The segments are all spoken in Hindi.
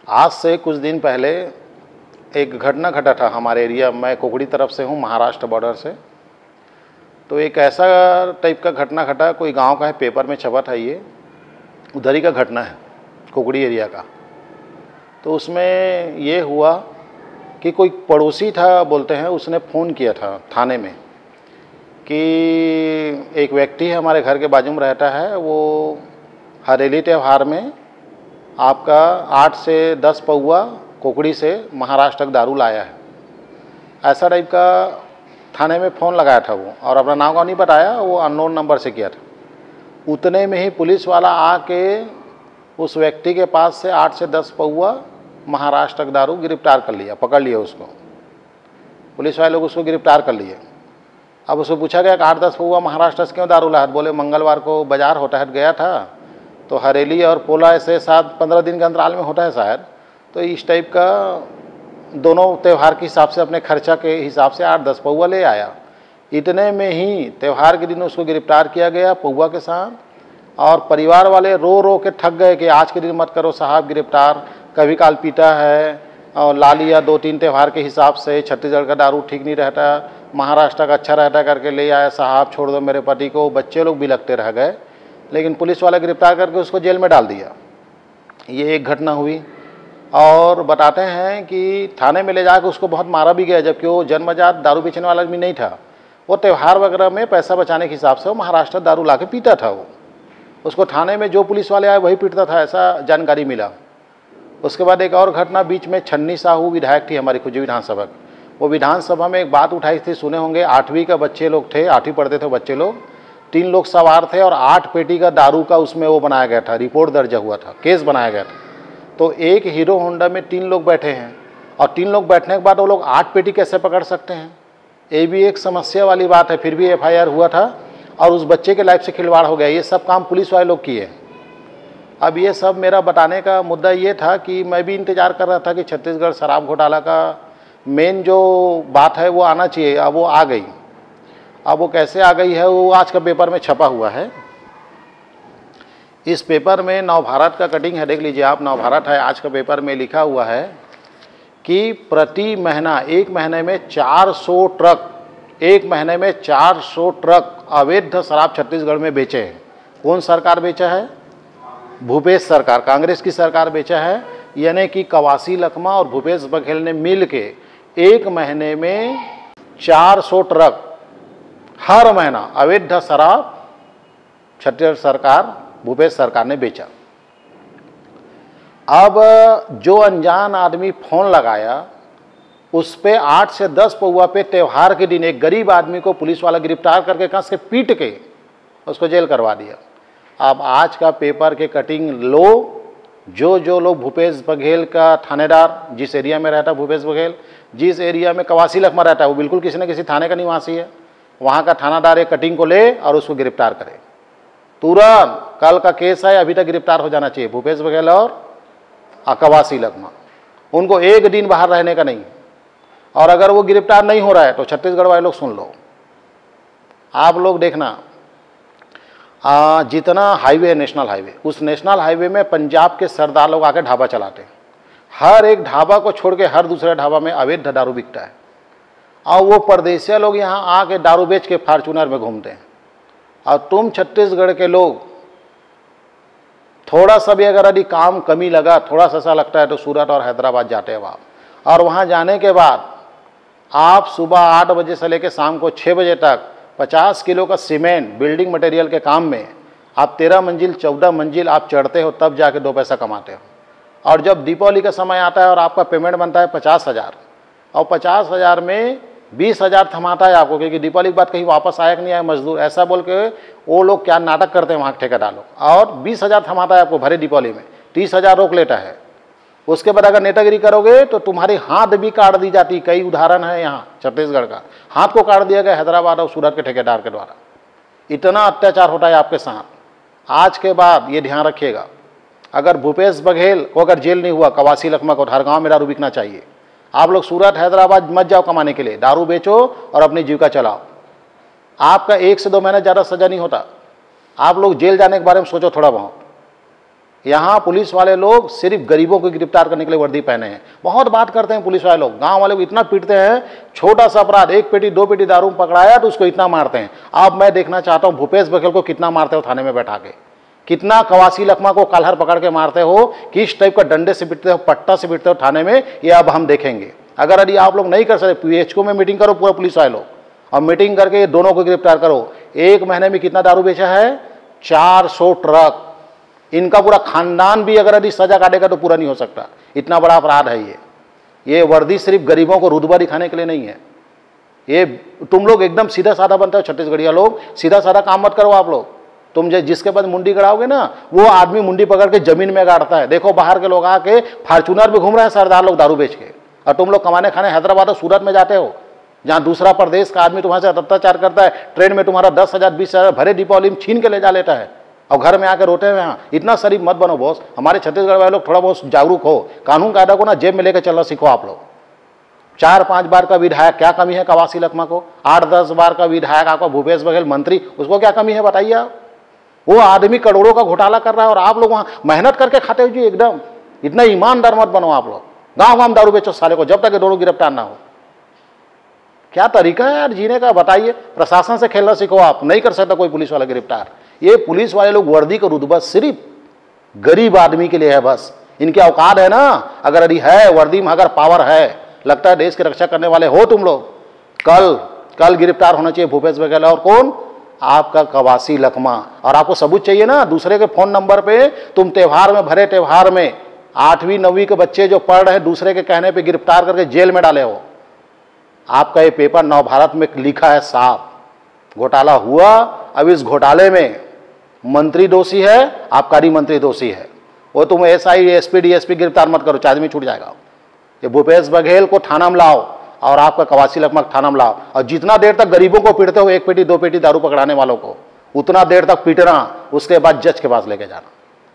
आज से कुछ दिन पहले एक घटना घटा था हमारे एरिया। मैं कोकड़ी तरफ से हूँ, महाराष्ट्र बॉर्डर से। तो एक ऐसा टाइप का घटना घटा, कोई गांव का है, पेपर में छपा था, ये उधर ही का घटना है, कोकड़ी एरिया का। तो उसमें ये हुआ कि कोई पड़ोसी था बोलते हैं, उसने फ़ोन किया था थाने में कि एक व्यक्ति है हमारे घर के बाजू में रहता है, वो हरेली त्यौहार में आपका 8 से 10 पौआ कोकड़ी से महाराष्ट्र तक दारू लाया है। ऐसा टाइप का थाने में फ़ोन लगाया था वो, और अपना नाम नहीं बताया, वो अननोन नंबर से किया था। उतने में ही पुलिस वाला आके उस व्यक्ति के पास से 8 से 10 पौआ महाराष्ट्र तक दारू गिरफ्तार कर लिया, पकड़ लिया उसको। पुलिस वाले लोग उसको गिरफ्तार कर लिए। अब उसको पूछा गया कि 8-10 पौआ महाराष्ट्र से क्यों दारू लाया? बोले मंगलवार को बाजार होता है, गया था तो हरेली और पोला ऐसे 7-15 दिन के अंतराल में होता है शायद। तो इस टाइप का दोनों त्यौहार के हिसाब से, अपने खर्चा के हिसाब से 8-10 पौआ ले आया। इतने में ही त्यौहार के दिन उसको गिरफ्तार किया गया पौआ के साथ, और परिवार वाले रो रो के थक गए कि आज के दिन मत करो साहब गिरफ्तार, कभी काल पीटा है और ला लिया 2-3 त्यौहार के हिसाब से, छत्तीसगढ़ का दारू ठीक नहीं रहता, महाराष्ट्र का अच्छा रहता करके ले आया साहब, छोड़ दो मेरे पति को। बच्चे लोग भी लगते रह गए, लेकिन पुलिस वाला गिरफ्तार करके उसको जेल में डाल दिया। ये एक घटना हुई। और बताते हैं कि थाने में ले जाकर उसको बहुत मारा भी गया, जबकि वो जन्मजात दारू बेचने वाला भी नहीं था। वो त्यौहार वगैरह में पैसा बचाने के हिसाब से वो महाराष्ट्र दारू ला के पीता था। वो उसको थाने में जो पुलिस वाले आए वही पीटता था, ऐसा जानकारी मिला। उसके बाद एक और घटना बीच में, छन्नी साहू विधायक थी हमारी खुजू विधानसभा। वो विधानसभा में एक बात उठाई थी, सुने होंगे, 8वीं का बच्चे लोग थे, 8वीं पढ़ते थे बच्चे लोग, 3 लोग सवार थे और 8 पेटी का दारू का उसमें वो बनाया गया था, रिपोर्ट दर्ज हुआ था, केस बनाया गया था। तो एक हीरो होंडा में 3 लोग बैठे हैं, और 3 लोग बैठने के बाद वो लोग 8 पेटी कैसे पकड़ सकते हैं? ये भी एक समस्या वाली बात है। फिर भी FIR हुआ था और उस बच्चे के लाइफ से खिलवाड़ हो गया। ये सब काम पुलिस वाले लोग किए। अब ये सब मेरा बताने का मुद्दा ये था कि मैं भी इंतज़ार कर रहा था कि छत्तीसगढ़ शराब घोटाला का मेन जो बात है वो आना चाहिए। अब वो आ गई। अब वो कैसे आ गई है, वो आज का पेपर में छपा हुआ है। इस पेपर में नवभारत का कटिंग है, देख लीजिए आप, नवभारत है। आज का पेपर में लिखा हुआ है कि प्रति महीना, एक महीने में 400 ट्रक, एक महीने में 400 ट्रक अवैध शराब छत्तीसगढ़ में बेचे हैं। कौन सरकार बेचा है? भूपेश सरकार, कांग्रेस की सरकार बेचा है। यानी कि कवासी लखमा और भूपेश बघेल ने मिल के एक महीने में 400 ट्रक हर महीना अवैध शराब छत्तीसगढ़ सरकार, भूपेश सरकार ने बेचा। अब जो अनजान आदमी फ़ोन लगाया, उस पे 8 से 10 पौआ पे त्यौहार के दिन एक गरीब आदमी को पुलिस वाला गिरफ्तार करके कस के पीट के उसको जेल करवा दिया। अब आज का पेपर के कटिंग लो, जो लोग भूपेश बघेल का थानेदार, जिस एरिया में रहता है भूपेश बघेल, जिस एरिया में कवासी लखमा रहता है, वो बिल्कुल किसी न किसी थाने का निवासी है, वहाँ का थानादार एक कटिंग को ले और उसको गिरफ्तार करे तुरंत। कल का केस है, अभी तक गिरफ्तार हो जाना चाहिए भूपेश बघेल और कवासी लखमा। उनको एक दिन बाहर रहने का नहीं। और अगर वो गिरफ्तार नहीं हो रहा है तो छत्तीसगढ़ वाले लोग सुन लो, आप लोग देखना, जितना हाईवे, नेशनल हाईवे, उस नेशनल हाईवे में पंजाब के सरदार लोग आके ढाबा चलाते हैं। हर एक ढाबा को छोड़ के हर दूसरे ढाबा में अवैध दारू बिकता है। और वो परदेशिया लोग यहाँ आके दारू बेच के फॉर्चूनर में घूमते हैं। और तुम छत्तीसगढ़ के लोग थोड़ा सा भी अगर यदि काम कमी लगा, थोड़ा सा लगता है तो सूरत और हैदराबाद जाते हैं आप, और वहाँ जाने के बाद आप सुबह 8 बजे से लेकर शाम को 6 बजे तक 50 किलो का सीमेंट बिल्डिंग मटेरियल के काम में आप 13 मंजिल 14 मंजिल आप चढ़ते हो, तब जाके 2 पैसा कमाते हो। और जब दीपावली का समय आता है और आपका पेमेंट बनता है 50,000, और 50,000 में 20,000 थमाता है आपको, क्योंकि दीपावली के बाद कहीं वापस आया कि नहीं आया मजदूर, ऐसा बोल के वो लोग क्या नाटक करते हैं वहाँ के ठेकेदार लोग, और 20,000 थमाता है आपको भरे दीपावली में, 30,000 रोक लेता है। उसके बाद अगर नेतागिरी करोगे तो तुम्हारी हाथ भी काट दी जाती। कई उदाहरण है यहाँ छत्तीसगढ़ का, हाथ को काट दिया गया हैदराबाद और सूरत के ठेकेदार के द्वारा। इतना अत्याचार होता है आपके साथ। आज के बाद ये ध्यान रखिएगा, अगर भूपेश बघेल को अगर जेल नहीं हुआ, कवासी लखमा को हर गाँव में दारू बिकना चाहिए। आप लोग सूरत हैदराबाद मत जाओ कमाने के लिए, दारू बेचो और अपनी जीविका चलाओ। आपका 1 से 2 महीने ज़्यादा सज़ा नहीं होता। आप लोग जेल जाने के बारे में सोचो थोड़ा बहुत। यहाँ पुलिस वाले लोग सिर्फ गरीबों को गिरफ्तार करने के लिए वर्दी पहने हैं। बहुत बात करते हैं पुलिस वाले लोग, गांव वाले को इतना पीटते हैं, छोटा सा अपराध 1 पेटी 2 पेटी दारू पकड़ाया तो उसको इतना मारते हैं। अब मैं देखना चाहता हूँ भूपेश बघेल को कितना मारते हो थाने में बैठा के, कितना कवासी लखमा को कालहर पकड़ के मारते हो, किस टाइप का डंडे से पीटते हो, पट्टा से पीटते हो थाने में, ये अब हम देखेंगे। अगर यदि आप लोग नहीं कर सकते, PHQ में मीटिंग करो पूरा पुलिस वाले लोग, और मीटिंग करके दोनों को गिरफ्तार करो। 1 महीने में कितना दारू बेचा है? 400 ट्रक। इनका पूरा खानदान भी अगर यदि सजा काटेगा तो पूरा नहीं हो सकता, इतना बड़ा अपराध है ये वर्दी सिर्फ गरीबों को रुतबा दिखाने के लिए नहीं है। ये तुम लोग एकदम सीधा साधा बनते हो छत्तीसगढ़िया लोग, सीधा साधा काम मत करो आप लोग। तुम जिसके पास मुंडी गड़ाओगे ना, वो आदमी मुंडी पकड़ के जमीन में गाड़ता है। देखो बाहर के लोग आके फॉर्च्यूनर में घूम रहे हैं सरदार लोग दारू बेच के, और तुम लोग कमाने खाने हैदराबाद और सूरत में जाते हो, जहाँ दूसरा प्रदेश का आदमी तुम्हारे साथ अत्याचार करता है, ट्रेन में तुम्हारा 10,000 20,000 भरे दीपावली में छीन के ले जा लेता है, और घर में आके रोते हुए। यहाँ इतना शरीफ मत बनो बॉस। हमारे छत्तीसगढ़ वाले लोग थोड़ा बहुत जागरूक हो, कानून कायदा को ना जेब में लेकर चलना सीखो आप लोग। 4-5 बार का विधायक, क्या कमी है कवासी लखमा को? 8-10 बार का विधायक आपका भूपेश बघेल मंत्री, उसको क्या कमी है बताइए आप? वो आदमी करोड़ों का घोटाला कर रहा है और आप लोग वहाँ मेहनत करके खाते हो जी एकदम। इतना ईमानदार मत बनो आप लोग। गाँव दारू बेचो साले को, जब तक ये दोनों गिरफ्तार ना हो। क्या तरीका है यार जीने का, बताइए। प्रशासन से खेलना सीखो आप, नहीं कर सकता कोई पुलिस वाला गिरफ्तार। ये पुलिस वाले लोग वर्दी का रुतबा सिर्फ गरीब आदमी के लिए है बस। इनकी औकात है ना, अगर यदि है वर्दी में, अगर पावर है, लगता है देश की रक्षा करने वाले हो तुम लोग, कल गिरफ्तार होना चाहिए भूपेश बघेल और कौन? आपका कवासी लखमा। और आपको सबूत चाहिए ना, दूसरे के फोन नंबर पे तुम त्योहार में, भरे त्योहार में 8वीं 9वीं के बच्चे जो पढ़ रहे हैं, दूसरे के कहने पे गिरफ्तार करके जेल में डाले हो। आपका ये पेपर नवभारत में लिखा है साफ, घोटाला हुआ। अब इस घोटाले में मंत्री दोषी है, आबकारी मंत्री दोषी है। वो तुम SI SP DSP गिरफ्तार मत करो, चार्ज में छूट जाएगा। ये भूपेश बघेल को थाना में लाओ और आपका कवासी लखमा थाना में लाओ, और जितना देर तक गरीबों को पीटते हो, 1 पेटी 2 पेटी दारू पकड़ाने वालों को, उतना देर तक पीटना, उसके बाद जज के पास लेके जाना।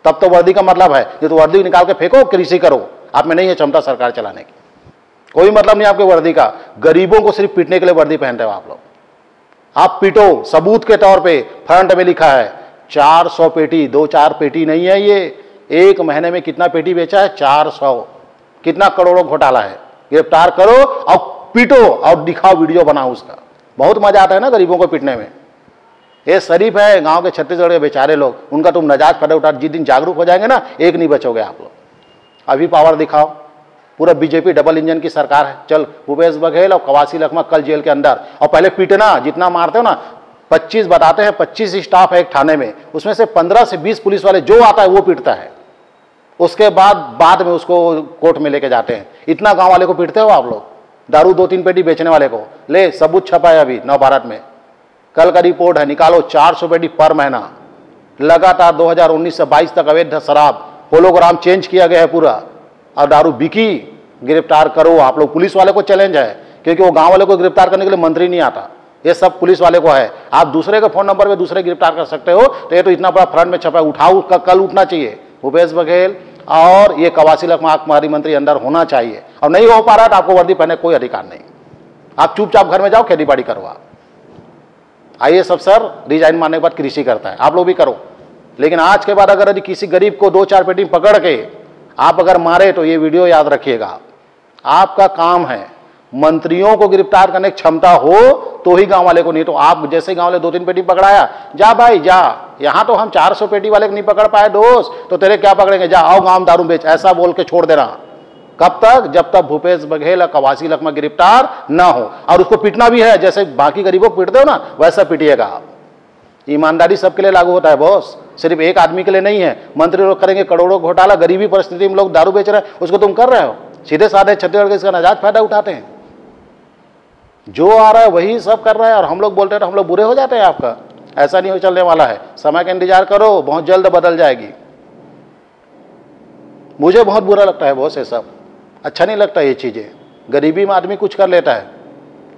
तब तो वर्दी का मतलब है। ये तो वर्दी निकाल के फेंको, कृषि करो, आप में नहीं है क्षमता सरकार चलाने की। कोई मतलब नहीं आपके वर्दी का। गरीबों को सिर्फ पीटने के लिए वर्दी पहनते हो आप लोग। आप पीटो, सबूत के तौर पे फ्रंट में लिखा है 400 पेटी, 2-4 पेटी नहीं है ये। 1 महीने में कितना पेटी बेचा है? 400। कितना करोड़ों घोटाला है। गिरफ्तार करो और पीटो और दिखाओ, वीडियो बनाओ उसका। बहुत मजा आता है ना गरीबों को पीटने में। ये शरीफ है गांव के छत्तीसगढ़ के बेचारे लोग, उनका तुम नजात फटे उठा। जिस दिन जागरूक हो जाएंगे ना, एक नहीं बचोगे आप लोग। अभी पावर दिखाओ। पूरा बीजेपी डबल इंजन की सरकार है। चल भूपेश बघेल और कवासी लखमा कल जेल के अंदर, और पहले पीटना, जितना मारते हो ना, 25 बताते हैं, 25 स्टाफ है एक थाने में, उसमें से 15 से 20 पुलिस वाले जो आता है वो पीटता है। उसके बाद में उसको कोर्ट में लेके जाते हैं। इतना गांव वाले को पीटते हो आप लोग। दारू 2-3 पेटी बेचने वाले को ले, सबूत छपा है अभी नवभारत में, कल का रिपोर्ट है, निकालो। 400 पेटी पर महीना लगातार 2019 से 22 तक अवैध शराब, होलोग्राम चेंज किया गया है पूरा, और दारू बिकी। गिरफ्तार करो आप लोग। पुलिस वाले को चैलेंज है, क्योंकि वो गांव वाले को गिरफ्तार करने के लिए मंत्री नहीं आता, ये सब पुलिस वाले को है। आप दूसरे के फोन नंबर पे दूसरे गिरफ्तार कर सकते हो, तो ये तो इतना बड़ा फ्रंट में छपा है। उठाओ, कल उठना चाहिए। भूपेश बघेल और ये कवासी लखमा आबकारी मंत्री अंदर होना चाहिए, और नहीं हो पा रहा तो आपको वर्दी पहने कोई अधिकार नहीं। आप चुपचाप घर में जाओ, खेती बाड़ी करो। आप IAS अफसर रिजाइन मारने के बाद कृषि करता है, आप लोग भी करो। लेकिन आज के बाद अगर यदि किसी गरीब को 2-4 पेटी पकड़ के आप अगर मारे, तो ये वीडियो याद रखिएगा। आपका काम है, मंत्रियों को गिरफ्तार करने की क्षमता हो तो ही गांव वाले को, नहीं तो आप जैसे गांव वाले 2-3 पेटी पकड़ाया, जा भाई जा, यहां तो हम 400 पेटी वाले को नहीं पकड़ पाए दोस्त, तो तेरे क्या पकड़ेंगे, जा आओ गांव दारू बेच, ऐसा बोल के छोड़ देना। कब तक? जब तक भूपेश बघेल और कवासी लखमा गिरफ्तार ना हो। और उसको पीटना भी है, जैसे बाकी गरीबों को पीटते हो ना, वैसा पीटिएगा आप। ईमानदारी सबके लिए लागू होता है बॉस, सिर्फ एक आदमी के लिए नहीं है। मंत्री लोग करेंगे करोड़ों घोटाला, गरीबी परिस्थिति में लोग दारू बेच रहे हैं, उसको तुम कर रहे हो। सीधे साधे छत्तीसगढ़ के इसका नाजायज फायदा उठाते हैं। जो आ रहा है वही सब कर रहा है, और हम लोग बोलते हैं तो हम लोग बुरे हो जाते हैं। आपका ऐसा नहीं हो चलने वाला है। समय का इंतजार करो, बहुत जल्द बदल जाएगी। मुझे बहुत बुरा लगता है बॉस, ये सब अच्छा नहीं लगता। ये चीज़ें, गरीबी में आदमी कुछ कर लेता है।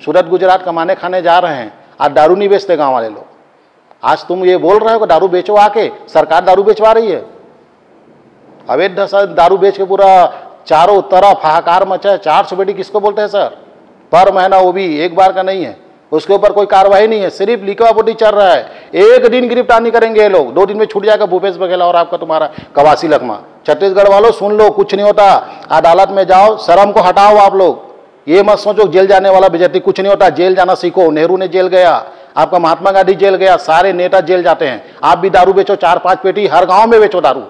सूरत गुजरात कमाने खाने जा रहे हैं, आज दारू नहीं बेचते गाँव वाले लोग। आज तुम ये बोल रहे हो कि दारू बेचो, आके सरकार दारू बेचवा रही है। अवैध दारू बेच के पूरा चारों तरफ हाहाकार मचा है। 400 पेटी किसको बोलते हैं सर? पर महीना, वो भी एक बार का नहीं है। उसके ऊपर कोई कार्रवाई नहीं है, सिर्फ लिखवापुटी चल रहा है। एक दिन गिरफ्तार नहीं करेंगे ये लोग, 2 दिन में छूट जाएगा भूपेश बघेल और आपका तुम्हारा कवासी लखमा। छत्तीसगढ़ वालों सुन लो, कुछ नहीं होता, अदालत में जाओ, शर्म को हटाओ आप लोग। ये मत सोचो जेल जाने वाला बेइज्जती, कुछ नहीं होता। जेल जाना सीखो, नेहरू ने जेल गया, आपका महात्मा गांधी जेल गया, सारे नेता जेल जाते हैं। आप भी दारू बेचो 4-5 पेटी, हर गांव में बेचो दारू,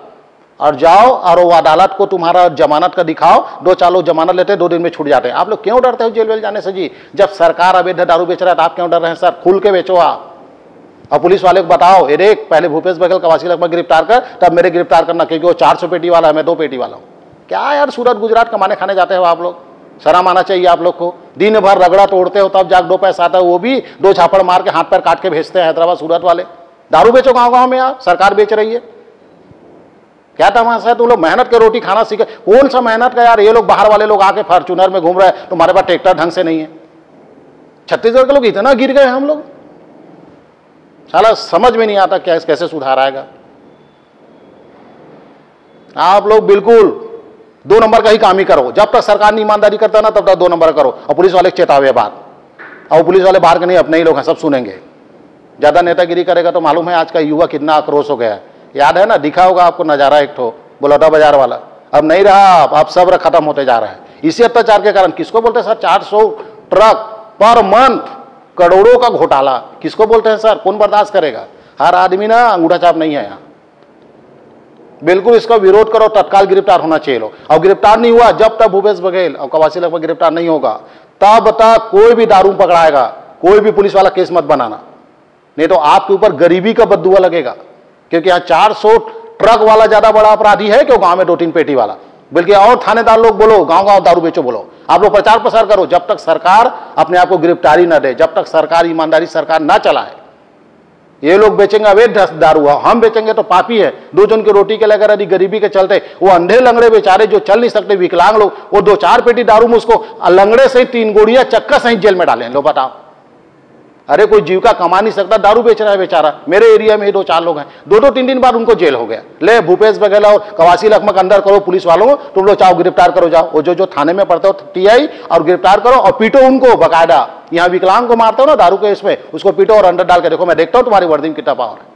और जाओ और वो अदालत को तुम्हारा जमानत का दिखाओ, 2-4 लोग जमानत लेते हैं, 2 दिन में छूट जाते हैं। आप लोग क्यों डरते हो जेल वेल जाने से जी? जब सरकार अवैध दारू बेच रहा है तो आप क्यों डर रहे हैं सर? खुल के बेचो आप, और पुलिस वाले को बताओ, ये देख पहले भूपेश बघेल कवासी लखमा गिरफ्तार कर, तब मेरे गिरफ्तार करना, क्योंकि वो 400 पेटी वाला है, मैं 2 पेटी वाला हूँ। क्या यार सूरत गुजरात कमाने खाने जाते हो आप लोग? शर्म आना चाहिए आप लोग को। दिन भर रगड़ा तोड़ते हो, तब जाके 2 पैसा आता है, वो भी 2 झापड़ मार के हाथ पैर काट के भेजते हैं हैदराबाद सूरत वाले। दारू बेचो गाँव गाँव में, आप सरकार बेच रही है। क्या तमाशा है? तुम लोग मेहनत के रोटी खाना सीखे, कौन सा मेहनत का यार? ये लोग बाहर वाले लोग आके फॉर्च्यूनर में घूम रहे हैं, तुम्हारे पास ट्रैक्टर ढंग से नहीं है। छत्तीसगढ़ के लोग इतना गिर गए हम लोग, साला समझ में नहीं आता कैसे सुधार आएगा। आप लोग बिल्कुल 2 नंबर का ही काम ही करो। जब तक सरकार नहीं ईमानदारी करता ना, तब तक 2 नंबर करो। और पुलिस वाले चेतावे बात, और पुलिस वाले बाहर के नहीं, अपने ही लोग हैं, सब सुनेंगे। ज्यादा नेतागिरी करेगा तो मालूम है आज का युवा कितना आक्रोश हो गया है। याद है ना, दिखा होगा आपको नजारा एक ठो बलौदा बाजार वाला, अब नहीं रहा, अब सब खत्म होते जा रहा है इसी अत्याचार के कारण। किसको बोलते हैं सर? 400 ट्रक पर मंथ, करोड़ों का घोटाला, किसको बोलते हैं सर? कौन बर्दाश्त करेगा? हर आदमी ना अंगूठा छाप नहीं है यहाँ। बिल्कुल इसका विरोध करो, तत्काल गिरफ्तार होना चाहिए लोग। और गिरफ्तार नहीं हुआ, जब तक भूपेश बघेल और कवासी लखमा गिरफ्तार नहीं होगा, तब तक कोई भी दारू पकड़ाएगा, कोई भी पुलिस वाला केस मत बनाना, नहीं तो आपके ऊपर गरीबी का बददुआ लगेगा। क्योंकि यहाँ 400 ट्रक वाला ज्यादा बड़ा अपराधी है क्यों गांव में 2-3 पेटी वाला? बल्कि और थानेदार लोग बोलो, गांव गांव दारू बेचो बोलो, आप लोग प्रचार प्रसार करो। जब तक सरकार अपने आप को गिरफ्तारी न दे, जब तक सरकार ईमानदारी सरकार ना चलाए, ये लोग बेचेंगे अवैध दारू, हम बेचेंगे तो पापी है। 2 जन की रोटी के लिए अगर यदि गरीबी के चलते वो अंधे लंगड़े बेचारे जो चल नहीं सकते, विकलांग लोग, वो 2-4 पेटी दारू में उसको लंगड़े से 3 गोड़ियां चक्का सहित जेल में डालें, लो बताओ। अरे कोई जीविका कमा नहीं सकता, दारू बेच रहा है बेचारा। मेरे एरिया में ही 2-4 लोग हैं, 2-2-3 दिन बाद उनको जेल हो गया। ले भूपेश बघेल और कवासी लखमा का अंदर करो, पुलिस वालों तुम लोग चाहो गिरफ्तार करो, जाओ वो जो थाने में पड़ते हो टीआई, और गिरफ्तार करो और पीटो उनको बकायदा। यहाँ विकलांग को मारते हो ना दारू के इसमें, उसको पीटो और अंदर डाल के देखो, मैं देखता हूँ तुम्हारी वर्दी में कितना पावर है।